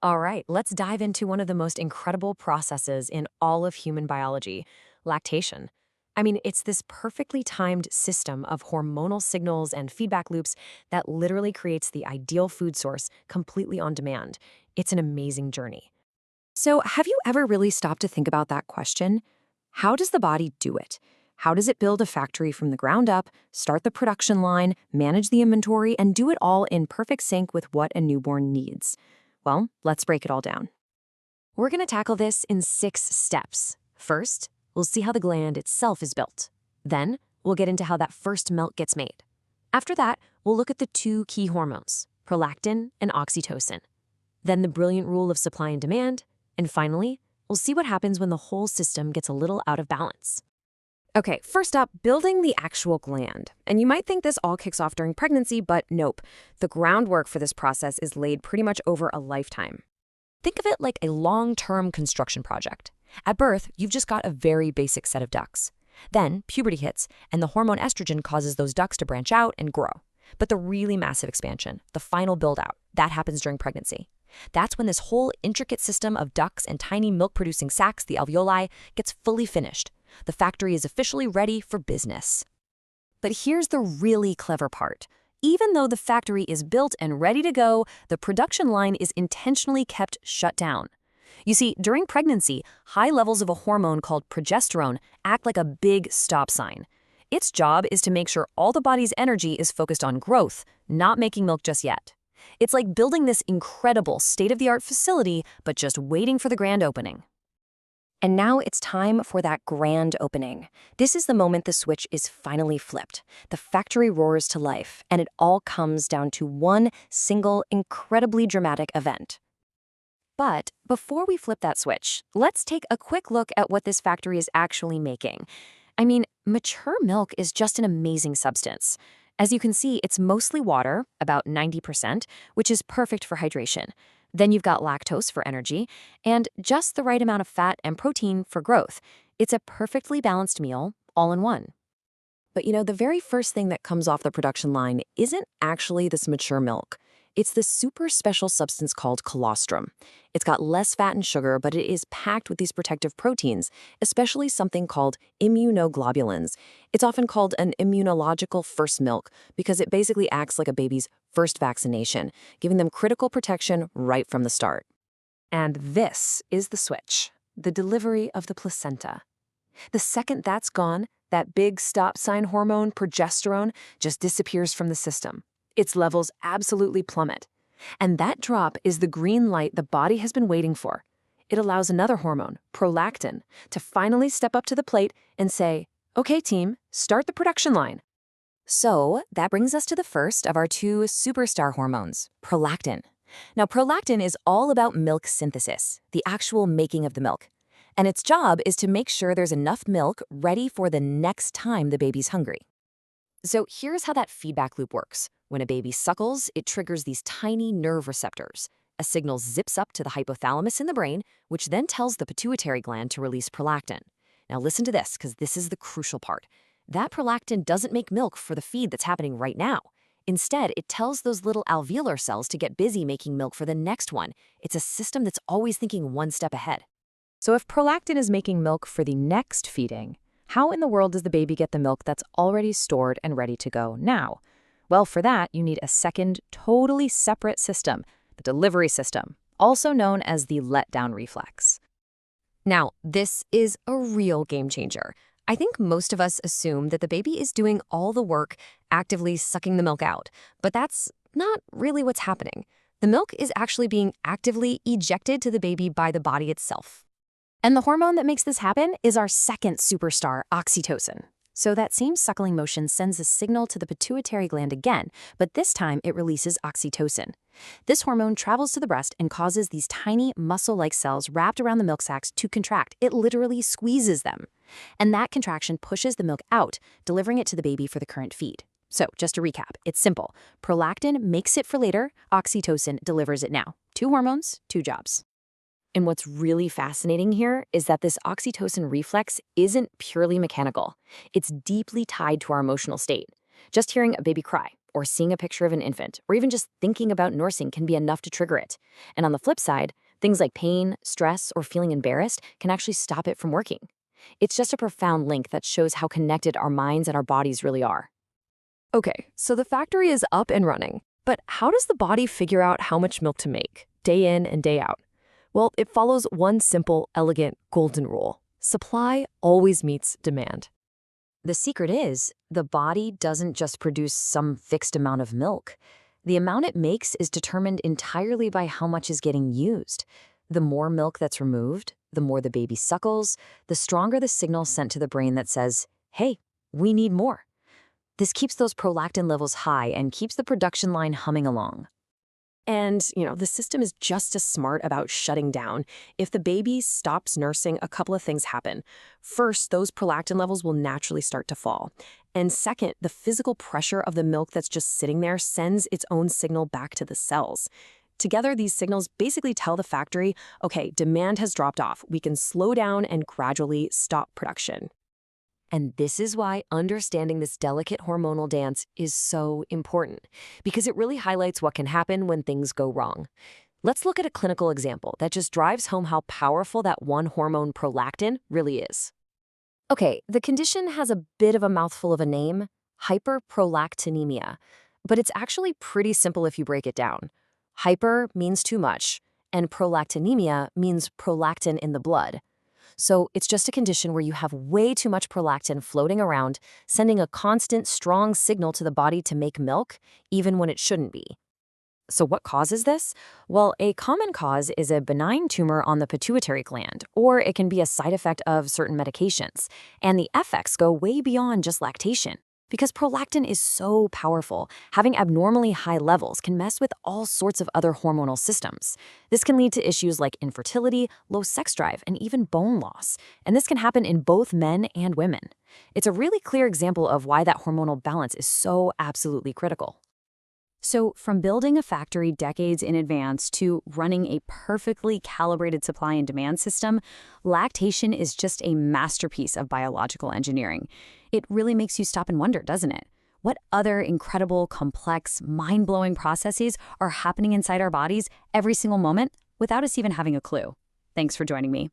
All right, let's dive into one of the most incredible processes in all of human biology, lactation. I mean, it's this perfectly timed system of hormonal signals and feedback loops that literally creates the ideal food source completely on demand. It's an amazing journey. So, have you ever really stopped to think about that question? How does the body do it? How does it build a factory from the ground up, start the production line, manage the inventory, and do it all in perfect sync with what a newborn needs? Well, let's break it all down. We're going to tackle this in 6 steps. First, we'll see how the gland itself is built. Then, we'll get into how that first milk gets made. After that, we'll look at the 2 key hormones, prolactin and oxytocin. Then the brilliant rule of supply and demand. And finally, we'll see what happens when the whole system gets a little out of balance. Okay, first up, building the actual gland. And you might think this all kicks off during pregnancy, but nope. The groundwork for this process is laid pretty much over a lifetime. Think of it like a long-term construction project. At birth, you've just got a very basic set of ducts. Then, puberty hits, and the hormone estrogen causes those ducts to branch out and grow. But the really massive expansion, the final build-out, that happens during pregnancy. That's when this whole intricate system of ducts and tiny milk-producing sacs, the alveoli, gets fully finished. The factory is officially ready for business. But here's the really clever part. Even though the factory is built and ready to go, the production line is intentionally kept shut down. You see, during pregnancy, high levels of a hormone called progesterone act like a big stop sign. Its job is to make sure all the body's energy is focused on growth, not making milk just yet. It's like building this incredible state-of-the-art facility, but just waiting for the grand opening. And now it's time for that grand opening. This is the moment the switch is finally flipped. The factory roars to life, and it all comes down to one single, incredibly dramatic event. But before we flip that switch, let's take a quick look at what this factory is actually making. I mean, mature milk is just an amazing substance. As you can see, it's mostly water, about 90%, which is perfect for hydration. Then you've got lactose for energy, and just the right amount of fat and protein for growth. It's a perfectly balanced meal, all in one. But the very first thing that comes off the production line isn't actually this mature milk. It's this super special substance called colostrum. It's got less fat and sugar, but it is packed with these protective proteins, especially something called immunoglobulins. It's often called an immunological first milk because it basically acts like a baby's first vaccination, giving them critical protection right from the start. And this is the switch, the delivery of the placenta. The second that's gone, that big stop sign hormone, progesterone, just disappears from the system. Its levels absolutely plummet. And that drop is the green light the body has been waiting for. It allows another hormone, prolactin, to finally step up to the plate and say, "Okay, team, start the production line." So that brings us to the first of our 2 superstar hormones, prolactin. Now, prolactin is all about milk synthesis, the actual making of the milk. And its job is to make sure there's enough milk ready for the next time the baby's hungry. So here's how that feedback loop works. When a baby suckles, it triggers these tiny nerve receptors. A signal zips up to the hypothalamus in the brain, which then tells the pituitary gland to release prolactin. Now listen to this, because this is the crucial part. That prolactin doesn't make milk for the feed that's happening right now. Instead, it tells those little alveolar cells to get busy making milk for the next one. It's a system that's always thinking one step ahead. So if prolactin is making milk for the next feeding, how in the world does the baby get the milk that's already stored and ready to go now? Well, for that, you need a second, totally separate system, the delivery system, also known as the letdown reflex. Now, this is a real game changer. I think most of us assume that the baby is doing all the work, actively sucking the milk out, but that's not really what's happening. The milk is actually being actively ejected to the baby by the body itself. And the hormone that makes this happen is our second superstar, oxytocin. So that same suckling motion sends a signal to the pituitary gland again, but this time it releases oxytocin. This hormone travels to the breast and causes these tiny muscle-like cells wrapped around the milk sacs to contract. It literally squeezes them. And that contraction pushes the milk out, delivering it to the baby for the current feed. So just to recap, it's simple. Prolactin makes it for later, oxytocin delivers it now. 2 hormones, 2 jobs. And what's really fascinating here is that this oxytocin reflex isn't purely mechanical. It's deeply tied to our emotional state. Just hearing a baby cry or seeing a picture of an infant, or even just thinking about nursing can be enough to trigger it. And on the flip side, things like pain, stress, or feeling embarrassed can actually stop it from working. It's just a profound link that shows how connected our minds and our bodies really are. Okay, so the factory is up and running. But how does the body figure out how much milk to make, day in and day out? Well, it follows one simple, elegant, golden rule. Supply always meets demand. The secret is, the body doesn't just produce some fixed amount of milk. The amount it makes is determined entirely by how much is getting used. The more milk that's removed, the more the baby suckles, the stronger the signal sent to the brain that says, hey, we need more. This keeps those prolactin levels high and keeps the production line humming along. And, the system is just as smart about shutting down. If the baby stops nursing, a couple of things happen. First, those prolactin levels will naturally start to fall. And second, the physical pressure of the milk that's just sitting there sends its own signal back to the cells. Together, these signals basically tell the factory, okay, demand has dropped off. We can slow down and gradually stop production. And this is why understanding this delicate hormonal dance is so important, because it really highlights what can happen when things go wrong. Let's look at a clinical example that just drives home how powerful that one hormone prolactin really is. Okay, the condition has a bit of a mouthful of a name, hyperprolactinemia, but it's actually pretty simple if you break it down. Hyper means too much, and prolactinemia means prolactin in the blood. So it's just a condition where you have way too much prolactin floating around, sending a constant, strong signal to the body to make milk, even when it shouldn't be. So what causes this? Well, a common cause is a benign tumor on the pituitary gland, or it can be a side effect of certain medications. And the effects go way beyond just lactation. Because prolactin is so powerful, having abnormally high levels can mess with all sorts of other hormonal systems. This can lead to issues like infertility, low sex drive, and even bone loss. And this can happen in both men and women. It's a really clear example of why that hormonal balance is so absolutely critical. So, from building a factory decades in advance to running a perfectly calibrated supply and demand system, lactation is just a masterpiece of biological engineering. It really makes you stop and wonder, doesn't it? What other incredible, complex, mind-blowing processes are happening inside our bodies every single moment without us even having a clue? Thanks for joining me.